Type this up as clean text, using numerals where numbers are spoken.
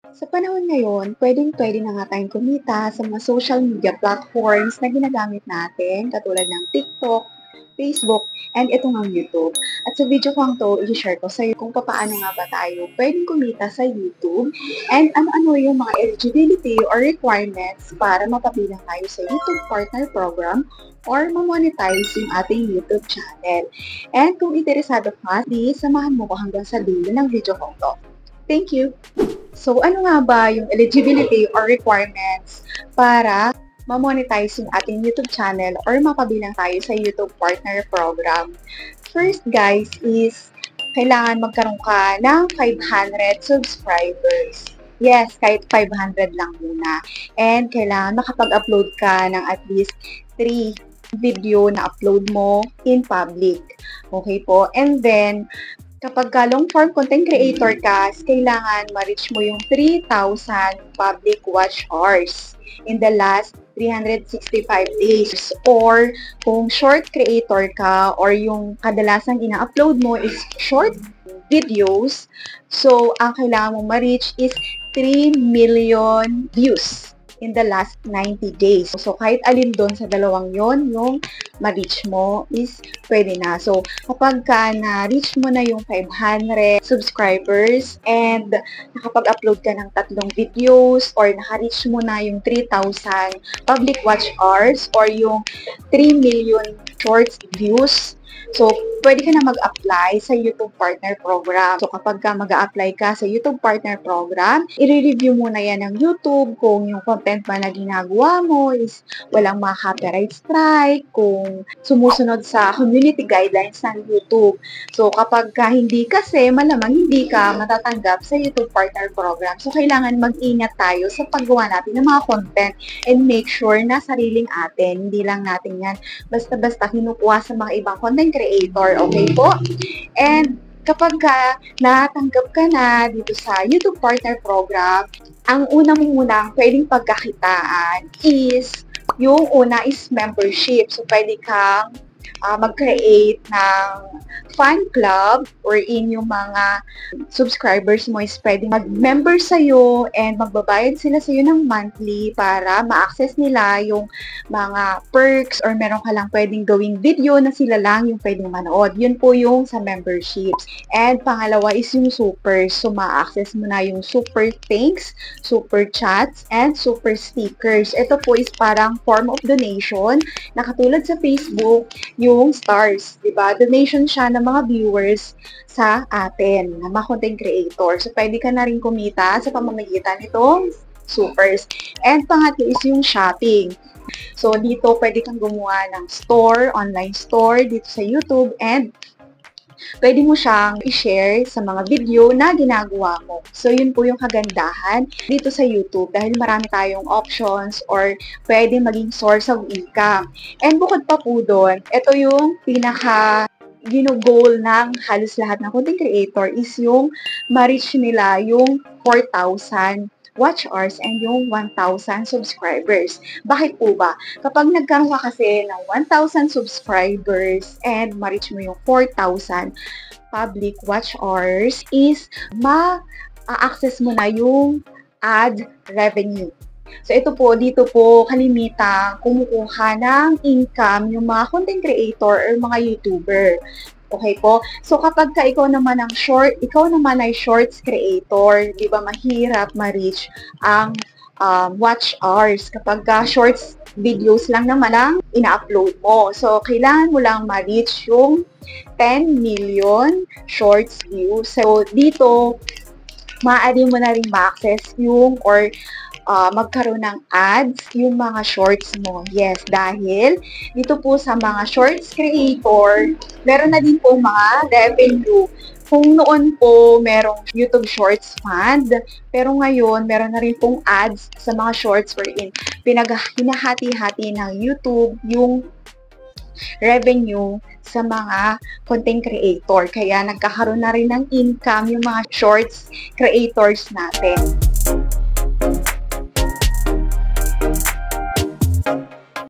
Sa panahon ngayon, pwedeng-pwede na nga tayong kumita sa mga social media platforms na ginagamit natin, katulad ng TikTok, Facebook, and ito ngang YouTube. At sa video kong to, i-share ko sa iyo kung paano nga ba tayo pwedeng kumita sa YouTube and ano-ano yung mga eligibility or requirements para mapabilang tayo sa YouTube Partner Program or ma-monetize yung ating YouTube channel. And kung interesado ka, please samahan mo ko hanggang sa dulo ng video kong to. Thank you! So, ano nga ba yung eligibility or requirements para ma-monetize yung ating YouTube channel or mapabilang tayo sa YouTube Partner Program? First, guys, is kailangan magkaroon ka ng 500 subscribers. Yes, kahit 500 lang muna. And kailangan makapag-upload ka ng at least 3 video na upload mo in public. Okay po? And then, kapag long form content creator ka, kailangan ma-reach mo yung 3,000 public watch hours in the last 365 days. Or kung short creator ka or yung kadalasan ina-upload mo is short videos, so ang kailangan mong ma-reach is 3 million views in the last 90 days. So, kahit alin doon sa dalawang yon yung ma-reach mo is pwede na. So, kapag ka na-reach mo na yung 500 subscribers and nakapag-upload ka ng 3 videos or naka-reach mo na yung 3,000 public watch hours or yung 3 million shorts views, so, pwede ka na mag-apply sa YouTube Partner Program. So, kapag ka mag-a-apply ka sa YouTube Partner Program, i-review muna yan ng YouTube kung yung content ba na ginagawa mo is walang mga copyright strike, kung sumusunod sa community guidelines ng YouTube. So, kapag ka hindi kasi, malamang hindi ka matatanggap sa YouTube Partner Program. So, kailangan mag-ingat tayo sa paggawa natin ng mga content and make sure na sariling atin. Hindi lang natin yan basta-basta kinukuha sa mga ibang content creator. Okay po? And kapag natanggap ka na dito sa YouTube Partner Program, ang una mo munang pwedeng pagkakitaan is, yung una is membership. So, pwede kang mag-create ng fan club or in yung mga subscribers mo is pwede mag-member sa'yo and magbabayad sila sa'yo ng monthly para ma-access nila yung mga perks or meron ka lang pwedeng gawing video na sila lang yung pwedeng manood. Yun po yung sa memberships. And pangalawa is yung super. So, ma-access mo na yung super thanks, super chats, and super stickers. Ito po is parang form of donation na katulad sa Facebook, yung stars, di ba? Donation siya ng mga viewers sa atin, ng mga content creator. So, pwede ka na rin kumita sa pamamagitan nitong supers. And pangatlo is yung shopping. So, dito pwede kang gumawa ng store, online store dito sa YouTube, and pwede mo siyang i-share sa mga video na ginagawa mo. So, yun po yung kagandahan dito sa YouTube dahil marami tayong options or pwede maging source of income. And bukod pa po doon, ito yung goal ng halos lahat ng content creator is yung ma-reach nila yung 4,000 watch hours and yung 1,000 subscribers. Bakit po ba? Kapag nagkaroon ka kasi ng 1,000 subscribers and ma-reach mo yung 4,000 public watch hours is ma-access mo na yung ad revenue. So, dito po, kalimitan kumukuha ng income yung mga content creator or mga YouTuber. Okay po? So, kapag ikaw naman ay shorts creator, di ba mahirap ma-reach ang watch hours kapag shorts videos lang naman ang ina-upload mo. So, kailangan mo lang ma-reach yung 10 million shorts views. So, dito, maaari mo na rin ma-access yung or magkaroon ng ads yung mga shorts mo. Yes, dahil dito po sa mga shorts creator, meron na din po mga revenue. Kung noon po merong YouTube Shorts Fund, pero ngayon meron na rin pong ads sa mga shorts wherein hinahati-hati ng YouTube yung revenue sa mga content creator. Kaya nagkakaroon na rin ng income yung mga shorts creators natin.